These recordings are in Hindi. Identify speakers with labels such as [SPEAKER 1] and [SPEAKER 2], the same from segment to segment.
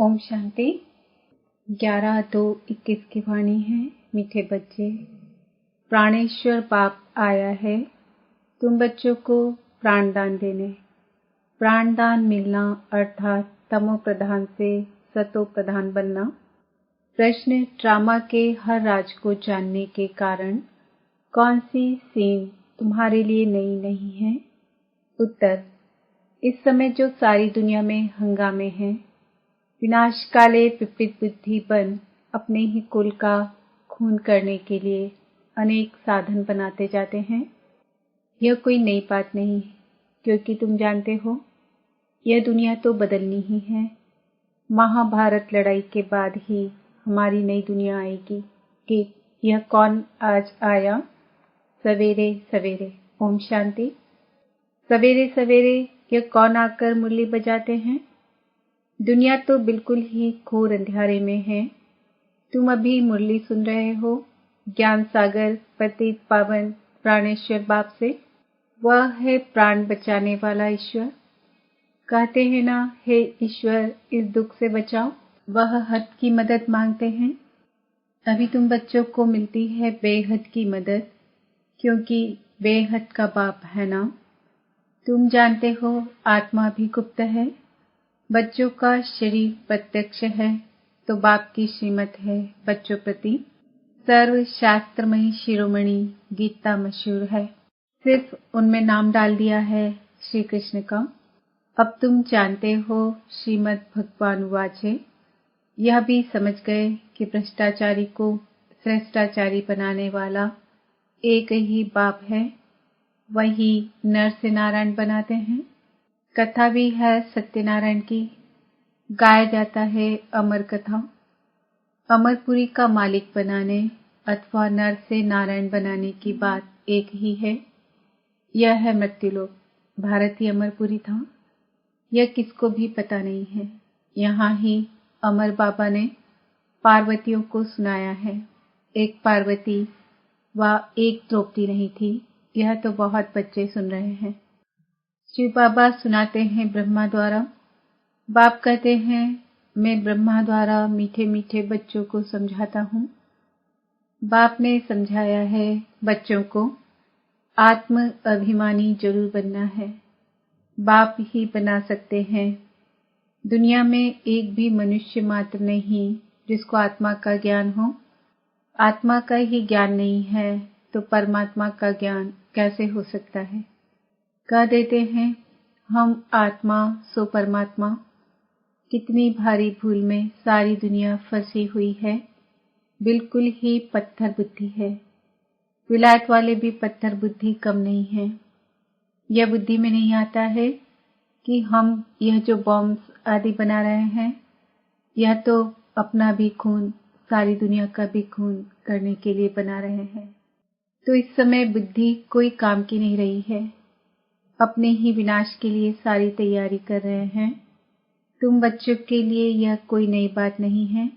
[SPEAKER 1] ओम शांति। 11/2/21 की वाणी है। मीठे बच्चे, प्राणेश्वर बाप आया है तुम बच्चों को प्राणदान देने। प्राणदान मिलना अर्थात तमो प्रधान से सतो प्रधान बनना। प्रश्न, ड्रामा के हर राज को जानने के कारण कौन सी सीन तुम्हारे लिए नई नहीं है? उत्तर, इस समय जो सारी दुनिया में हंगामे हैं, विनाश काले विपरीत बुद्धि बन अपने ही कुल का खून करने के लिए अनेक साधन बनाते जाते हैं। यह कोई नई बात नहीं है, क्योंकि तुम जानते हो यह दुनिया तो बदलनी ही है। महाभारत लड़ाई के बाद ही हमारी नई दुनिया आएगी। कि यह कौन आज आया? सवेरे सवेरे। ओम शांति। सवेरे सवेरे यह कौन आकर मुरली बजाते हैं? दुनिया तो बिल्कुल ही घोर अंधेरे में है। तुम अभी मुरली सुन रहे हो ज्ञान सागर पतित पावन प्राणेश्वर बाप से। वह है प्राण बचाने वाला ईश्वर। कहते हैं ना, हे ईश्वर इस दुख से बचाओ। वह हद की मदद मांगते हैं। अभी तुम बच्चों को मिलती है बेहद की मदद, क्योंकि बेहद का बाप है ना। तुम जानते हो आत्मा भी गुप्त है। बच्चों का शरीर प्रत्यक्ष है, तो बाप की श्रीमत है बच्चों प्रति। सर्व शास्त्रमयी शिरोमणि गीता मशहूर है। सिर्फ उनमें नाम डाल दिया है श्री कृष्ण का। अब तुम जानते हो श्रीमद् भगवान वाचे। यह भी समझ गए कि भ्रष्टाचारी को श्रेष्ठाचारी बनाने वाला एक ही बाप है। वही नर से नारायण बनाते हैं। कथा भी है सत्यनारायण की। गाया जाता है अमर कथा। अमरपुरी का मालिक बनाने अथवा नर से नारायण बनाने की बात एक ही है। यह है मृत्युलोक। भारतीय अमरपुरी था। यह किसको भी पता नहीं है। यहाँ ही अमर बाबा ने पार्वतियों को सुनाया है। एक पार्वती व एक द्रौपदी नहीं थी। यह तो बहुत बच्चे सुन रहे हैं। शिव बाबा सुनाते हैं ब्रह्मा द्वारा। बाप कहते हैं मैं ब्रह्मा द्वारा मीठे मीठे बच्चों को समझाता हूँ। बाप ने समझाया है बच्चों को आत्म अभिमानी जरूर बनना है। बाप ही बना सकते हैं। दुनिया में एक भी मनुष्य मात्र नहीं जिसको आत्मा का ज्ञान हो। आत्मा का ही ज्ञान नहीं है तो परमात्मा का ज्ञान कैसे हो सकता है? कह देते हैं हम आत्मा सो परमात्मा। कितनी भारी भूल में सारी दुनिया फंसी हुई है। बिल्कुल ही पत्थर बुद्धि है। विलायत वाले भी पत्थर बुद्धि कम नहीं है। यह बुद्धि में नहीं आता है कि हम यह जो बॉम्ब्स आदि बना रहे हैं, यह तो अपना भी खून सारी दुनिया का भी खून करने के लिए बना रहे हैं। तो इस समय बुद्धि कोई काम की नहीं रही है। अपने ही विनाश के लिए सारी तैयारी कर रहे हैं। तुम बच्चों के लिए यह कोई नई बात नहीं है।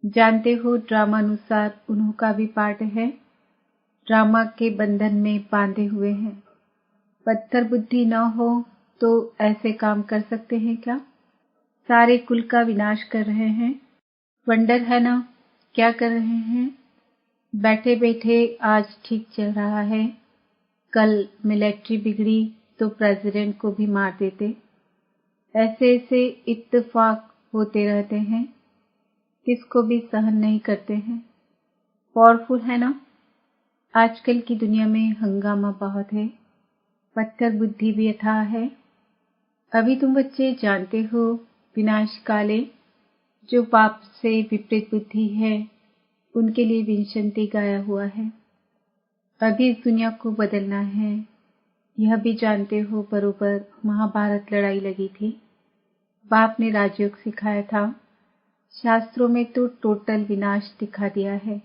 [SPEAKER 1] जानते हो ड्रामा अनुसार उन्हों का भी पार्ट है। ड्रामा के बंधन में बांधे हुए हैं। पत्थर बुद्धि न हो तो ऐसे काम कर सकते हैं क्या? सारे कुल का विनाश कर रहे हैं। वंडर है ना, क्या कर रहे हैं? बैठे बैठे आज ठीक चल रहा है, कल मिलिट्री बिगड़ी तो प्रेसिडेंट को भी मार देते। ऐसे ऐसे इत्तेफाक होते रहते हैं। किसको भी सहन नहीं करते हैं। पावरफुल है ना। आजकल की दुनिया में हंगामा बहुत है। पत्थर बुद्धि भी अथाह है। अभी तुम बच्चे जानते हो विनाश काले जो पाप से विपरीत बुद्धि है उनके लिए विंशंति गाया हुआ है। अभी इस दुनिया को बदलना है। यह भी जानते हो बरोबर महाभारत लड़ाई लगी थी। बाप ने राजयोग सिखाया था। शास्त्रों में तो टोटल विनाश दिखा दिया है,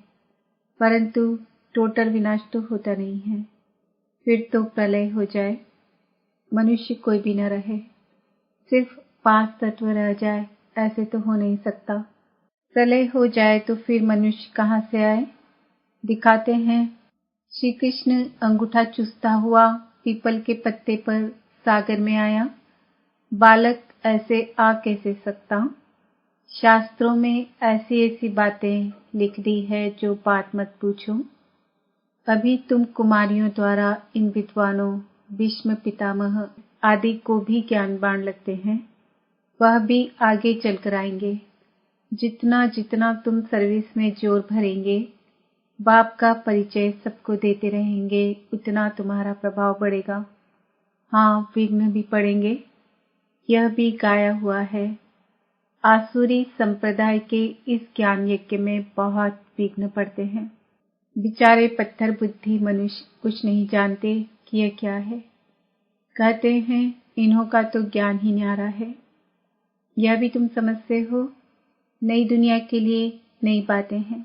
[SPEAKER 1] परंतु टोटल विनाश तो होता नहीं है। फिर तो प्रलय हो जाए, मनुष्य कोई भी न रहे, सिर्फ 5 तत्व रह जाए, ऐसे तो हो नहीं सकता। प्रलय हो जाए तो फिर मनुष्य कहाँ से आए? दिखाते हैं श्री कृष्ण अंगूठा चूसता हुआ पीपल के पत्ते पर सागर में आया। बालक ऐसे आ कैसे सकता? शास्त्रों में ऐसी ऐसी बातें लिख दी है जो बात मत पूछो। अभी तुम कुमारियों द्वारा इन विद्वानों भीष्म पितामह आदि को भी ज्ञान बाण लगते हैं, वह भी आगे चलकर आएंगे। जितना जितना तुम सर्विस में जोर भरेंगे, बाप का परिचय सबको देते रहेंगे, उतना तुम्हारा प्रभाव बढ़ेगा। हाँ, विघ्न भी पड़ेंगे, यह भी गाया हुआ है। आसुरी संप्रदाय के इस ज्ञान यज्ञ में बहुत विघ्न पड़ते हैं। बेचारे पत्थर बुद्धि मनुष्य कुछ नहीं जानते कि यह क्या है। कहते हैं इन्हों का तो ज्ञान ही न्यारा है। यह भी तुम समझते हो, नई दुनिया के लिए नई बातें हैं।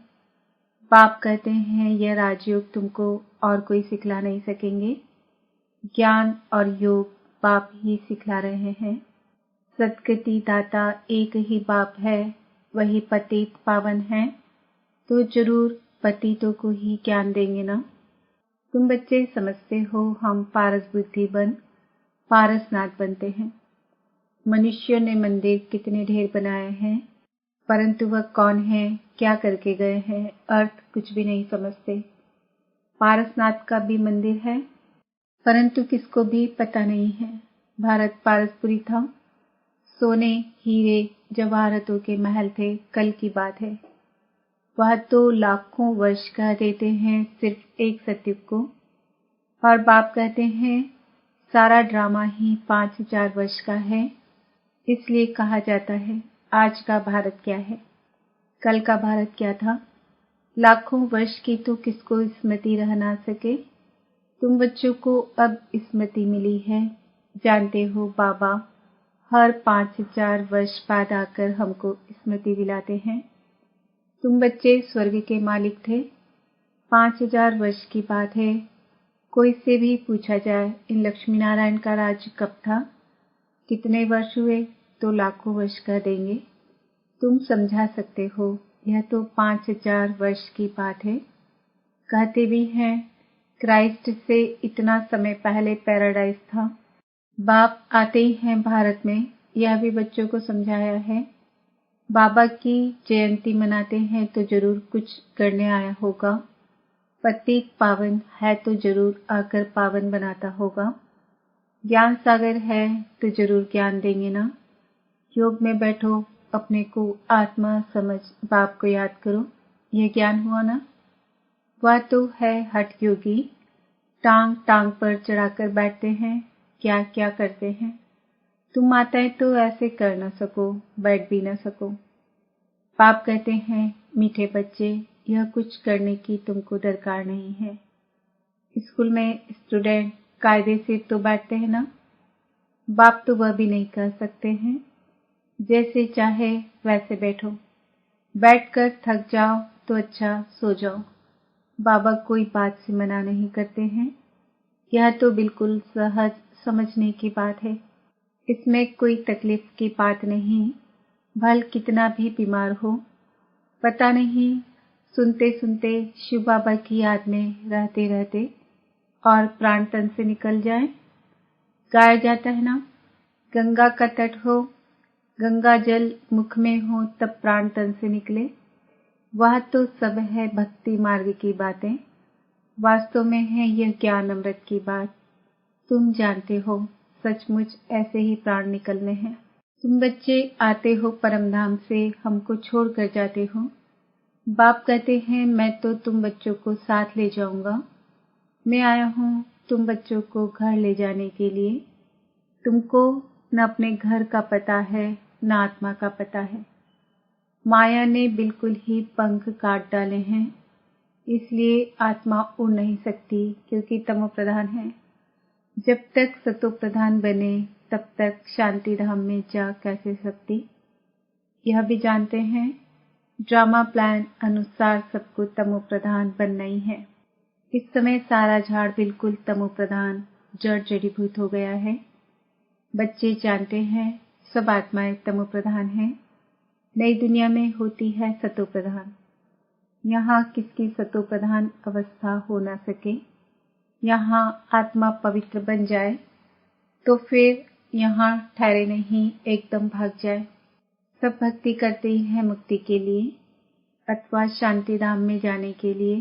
[SPEAKER 1] बाप कहते हैं यह राजयोग तुमको और कोई सिखला नहीं सकेंगे। ज्ञान और योग बाप ही सिखला रहे हैं। सद्गति दाता एक ही बाप है, वही पतित पावन है, तो जरूर पतितों को ही ज्ञान देंगे ना। तुम बच्चे समझते हो हम पारस बुद्धि बन पारसनाथ बनते हैं। मनुष्यों ने मंदिर कितने ढेर बनाए हैं, परंतु वह कौन है, क्या करके गए हैं, अर्थ कुछ भी नहीं समझते। पारसनाथ का भी मंदिर है, परंतु किसको भी पता नहीं है। भारत पारसपुरी था, सोने हीरे जवाहरतों के महल थे, कल की बात है। वह तो लाखों वर्ष कह देते हैं सिर्फ एक सत्युग को, और बाप कहते हैं सारा ड्रामा ही 5000 वर्ष का है। इसलिए कहा जाता है आज का भारत क्या है, कल का भारत क्या था। लाखों वर्ष की तो किसको स्मृति रह ना सके। तुम बच्चों को अब स्मृति मिली है। जानते हो बाबा हर 5000 वर्ष बाद आकर हमको स्मृति दिलाते हैं। तुम बच्चे स्वर्ग के मालिक थे। 5000 वर्ष की बात है। कोई से भी पूछा जाए इन लक्ष्मी नारायण का राज्य कब था, कितने वर्ष हुए, तो लाखों वर्ष कह देंगे। तुम समझा सकते हो, यह तो 5000 वर्ष की बात है। कहते भी हैं क्राइस्ट से इतना समय पहले पैराडाइज था। बाप आते ही हैं भारत में, यह भी बच्चों को समझाया है। बाबा की जयंती मनाते हैं तो जरूर कुछ करने आया होगा। पतित पावन है तो जरूर आकर पावन बनाता होगा। ज्ञान सागर है तो जरूर ज्ञान देंगे ना। योग में बैठो, अपने को आत्मा समझ बाप को याद करो, यह ज्ञान हुआ ना। वह तो है हठ योगी, टांग टांग पर चढ़ाकर बैठते हैं, क्या क्या करते हैं। तुम माताएं तो ऐसे कर न सको, बैठ भी न सको। बाप कहते हैं मीठे बच्चे, यह कुछ करने की तुमको दरकार नहीं है। स्कूल में स्टूडेंट कायदे से तो बैठते हैं ना। बाप तो वह भी नहीं कह सकते हैं, जैसे चाहे वैसे बैठो। बैठकर थक जाओ तो अच्छा सो जाओ। बाबा कोई बात से मना नहीं करते हैं। यह तो बिल्कुल सहज समझने की बात है। इसमें कोई तकलीफ की बात नहीं। भल कितना भी बीमार हो, पता नहीं सुनते सुनते शिव बाबा की याद में रहते रहते और प्राण तन से निकल जाए। गाया जाता है ना, गंगा का तट हो, गंगा जल मुख में हो तब प्राण तन से निकले। वह तो सब है भक्ति मार्ग की बातें, वास्तव में है यह ज्ञान अमृत की बात। तुम जानते हो सचमुच ऐसे ही प्राण निकलने हैं। तुम बच्चे आते हो परमधाम से, हमको छोड़ कर जाते हो। बाप कहते हैं मैं तो तुम बच्चों को साथ ले जाऊंगा। मैं आया हूँ तुम बच्चों को घर ले जाने के लिए। तुमको न अपने घर का पता है न आत्मा का पता है। माया ने बिल्कुल ही पंख काट डाले हैं, इसलिए आत्मा उड़ नहीं सकती क्योंकि तमो प्रधान है। जब तक सतो प्रधान बने तब तक शांति धाम में जा कैसे सकती। यह भी जानते हैं ड्रामा प्लान अनुसार सबको तमो प्रधान बनना ही है। इस समय सारा झाड़ बिल्कुल तमो प्रधान जड़ जड़ीभूत हो गया है। बच्चे जानते हैं सब आत्माएं तमो प्रधान हैं। नई दुनिया में होती है सतो प्रधान। यहाँ किसकी सतो प्रधान अवस्था हो ना सके। यहाँ आत्मा पवित्र बन जाए तो फिर यहाँ ठहरे नहीं, एकदम भाग जाए। सब भक्ति करते ही हैं मुक्ति के लिए अथवा शांति धाम में जाने के लिए,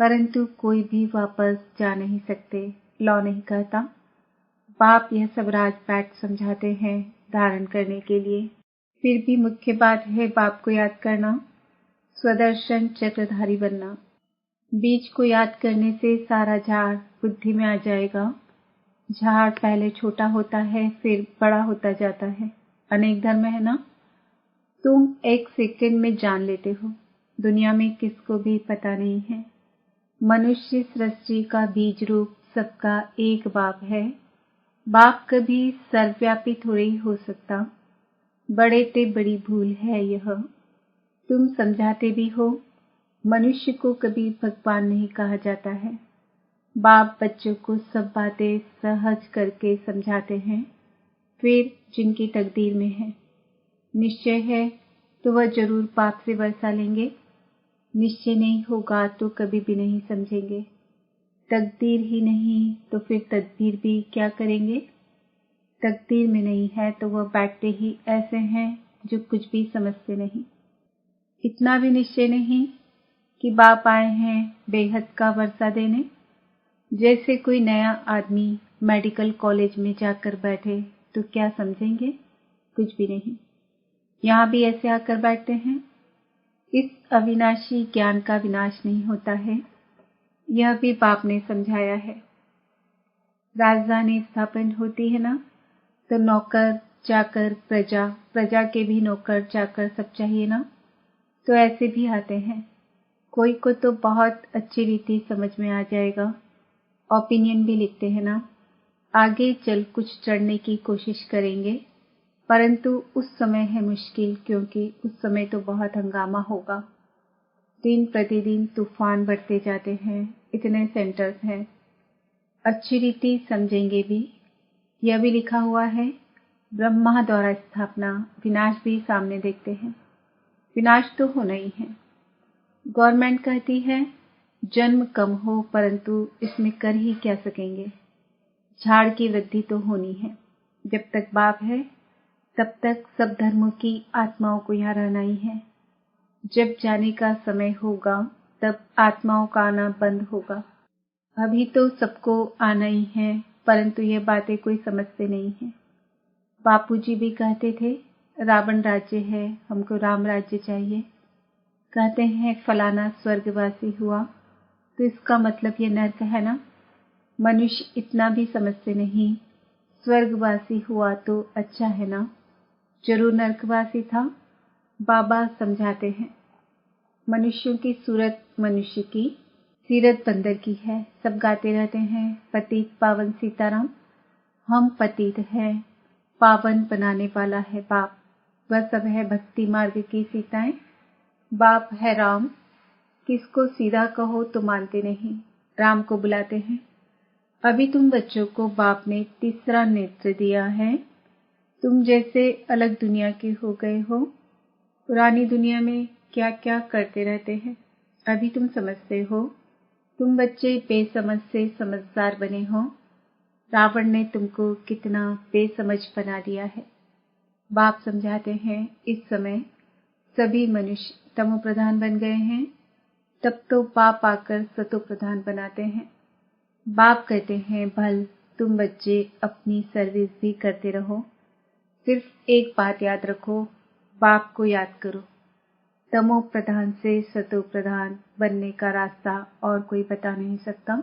[SPEAKER 1] परंतु कोई भी वापस जा नहीं सकते, लॉ नहीं कहता। बाप यह सब राजपाट समझाते हैं धारण करने के लिए। फिर भी मुख्य बात है बाप को याद करना, स्वदर्शन चक्रधारी बनना। बीज को याद करने से सारा झाड़ बुद्धि में आ जाएगा। झाड़ पहले छोटा होता है, फिर बड़ा होता जाता है। अनेक धर्म है ना, तुम एक सेकंड में जान लेते हो। दुनिया में किसको भी पता नहीं है। मनुष्य सृष्टि का बीज रूप सबका एक बाप है। बाप कभी सर्वव्यापी थोड़ी हो सकता। बड़े ते बड़ी भूल है यह। तुम समझाते भी हो। मनुष्य को कभी भगवान नहीं कहा जाता है। बाप बच्चों को सब बातें सहज करके समझाते हैं। फिर जिनकी तकदीर में है, निश्चय है तो वह जरूर बाप से वर्षा लेंगे। निश्चय नहीं होगा तो कभी भी नहीं समझेंगे। तकदीर ही नहीं तो फिर तदबीर भी क्या करेंगे। तकदीर में नहीं है तो वह बैठते ही ऐसे हैं जो कुछ भी समझते नहीं। इतना भी निश्चय नहीं कि बाप आए हैं बेहद का वर्षा देने। जैसे कोई नया आदमी मेडिकल कॉलेज में जाकर बैठे तो क्या समझेंगे, कुछ भी नहीं। यहाँ भी ऐसे आकर बैठते हैं। इस अविनाशी ज्ञान का विनाश नहीं होता है, यह भी बाप ने समझाया है। राजधानी स्थापन होती है ना, तो नौकर चाकर प्रजा, प्रजा के भी नौकर चाकर सब चाहिए ना, तो ऐसे भी आते हैं। कोई को तो बहुत अच्छी रीति समझ में आ जाएगा। ओपिनियन भी लिखते हैं ना, आगे चल कुछ चढ़ने की कोशिश करेंगे, परंतु उस समय है मुश्किल, क्योंकि उस समय तो बहुत हंगामा होगा। दिन प्रतिदिन तूफान बढ़ते जाते हैं, इतने सेंटर्स हैं। अच्छी रीति समझेंगे भी। यह भी लिखा हुआ है, ब्रह्मा द्वारा स्थापना, विनाश भी सामने देखते हैं। विनाश तो होना ही है। गवर्नमेंट कहती है जन्म कम हो, परंतु इसमें कर ही क्या सकेंगे। झाड़ की वृद्धि तो होनी है। जब तक बाप है तब तक सब धर्मों की आत्माओं को यहाँ रहना ही है। जब जाने का समय होगा तब आत्माओं का आना बंद होगा। अभी तो सबको आना ही है, परंतु ये बातें कोई समझते नहीं है। बापूजी भी कहते थे रावण राज्य है, हमको राम राज्य चाहिए। कहते हैं फलाना स्वर्गवासी हुआ, तो इसका मतलब ये नर्क है ना। मनुष्य इतना भी समझते नहीं। स्वर्गवासी हुआ तो अच्छा है ना, जरूर नरकवासी था। बाबा समझाते हैं मनुष्यों की सूरत मनुष्य की, सीरत बंदर की है। सब गाते रहते हैं पतित पावन सीताराम। हम पतित हैं, पावन बनाने वाला है बाप। वह सब है भक्ति मार्ग की सीताएं। बाप है राम, किसको सीधा कहो तो मानते नहीं, राम को बुलाते हैं। अभी तुम बच्चों को बाप ने तीसरा नेत्र दिया है। तुम जैसे अलग दुनिया के हो गए हो। पुरानी दुनिया में क्या क्या करते रहते हैं, अभी तुम समझते हो। तुम बच्चे बेसमझ से समझदार बने हो। रावण ने तुमको कितना बेसमझ बना दिया है। बाप समझाते हैं इस समय सभी मनुष्य तमो प्रधान बन गए हैं, तब तो बाप आकर सतो प्रधान बनाते हैं। बाप कहते हैं भल तुम बच्चे अपनी सर्विस भी करते रहो, सिर्फ एक बात याद रखो, बाप को याद करो। तमो प्रधान से सतो प्रधान बनने का रास्ता और कोई बता नहीं सकता।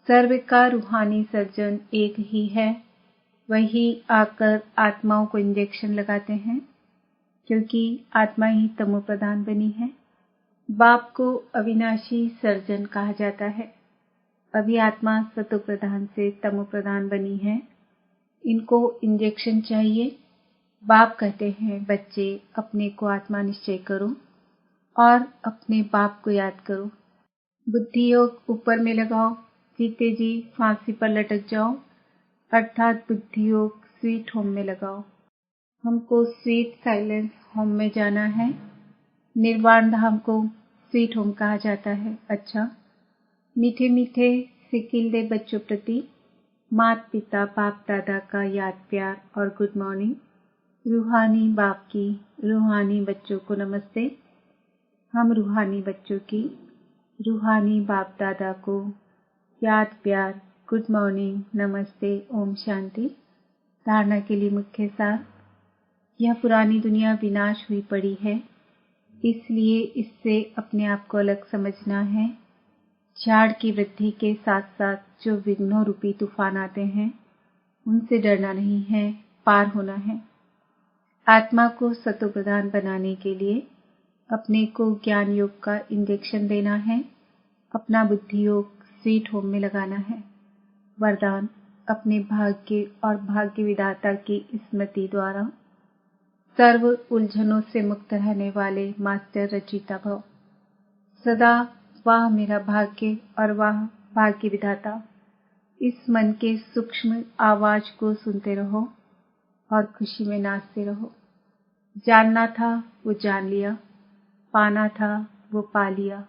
[SPEAKER 1] सर्व का रूहानी सर्जन एक ही है, वही आकर आत्माओं को इंजेक्शन लगाते हैं, क्योंकि आत्मा ही तमो प्रधान बनी है। बाप को अविनाशी सर्जन कहा जाता है। अभी आत्मा सतो प्रधान से तमो प्रधान बनी है, इनको इंजेक्शन चाहिए। बाप कहते हैं बच्चे अपने को आत्मा निश्चय करो और अपने बाप को याद करो। बुद्धि योग ऊपर में लगाओ, जीते जी फांसी पर लटक जाओ, अर्थात बुद्धि योग स्वीट होम में लगाओ। हमको स्वीट साइलेंस होम में जाना है। निर्वाण धाम को स्वीट होम कहा जाता है। अच्छा, मीठे मीठे सिकिलदे बच्चों प्रति माता पिता बाप दादा का याद प्यार और गुड मॉर्निंग। रूहानी बाप की रूहानी बच्चों को नमस्ते। हम रूहानी बच्चों की रूहानी बाप दादा को याद प्यार गुड मॉर्निंग नमस्ते ओम शांति। धारणा के लिए मुख्य सार। यह पुरानी दुनिया विनाश हुई पड़ी है, इसलिए इससे अपने आप को अलग समझना है। झाड़ की वृद्धि के साथ साथ जो विघ्नों रूपी तूफान आते हैं उनसे डरना नहीं है, पार होना है। आत्मा को सतो प्रधान बनाने के लिए अपने को ज्ञान योग का इंजेक्शन देना है। अपना बुद्धि योग स्वीट होम में लगाना है। वरदान अपने भाग्य और भाग्य विधाता की स्मृति द्वारा सर्व उलझनों से मुक्त रहने वाले मास्टर रचिता भव। सदा वाह मेरा भाग्य और वाह भाग्य विधाता, इस मन के सूक्ष्म आवाज को सुनते रहो और खुशी में नाचते रहो। जानना था वो जान लिया, पाना था वो पा लिया।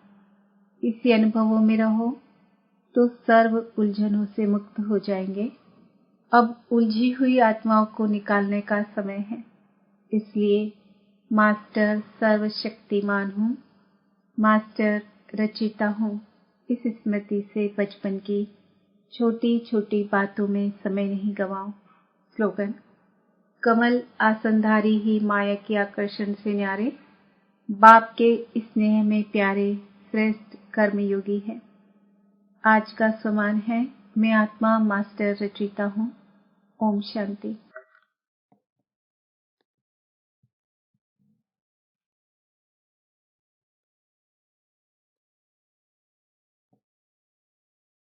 [SPEAKER 1] इसी अनुभवों में रहो तो सर्व उलझनों से मुक्त हो जाएंगे। अब उलझी हुई आत्माओं को निकालने का समय है, इसलिए मास्टर सर्वशक्तिमान हूँ, मास्टर रचिता हूँ। इस स्मृति से बचपन की छोटी छोटी बातों में समय नहीं गवाओ। स्लोगन कमल आसनधारी ही माया के आकर्षण से न्यारे, बाप के स्नेह में प्यारे श्रेष्ठ कर्मयोगी है। आज का सम्मान है, मैं आत्मा मास्टर रचिता हूँ। ओम शांति।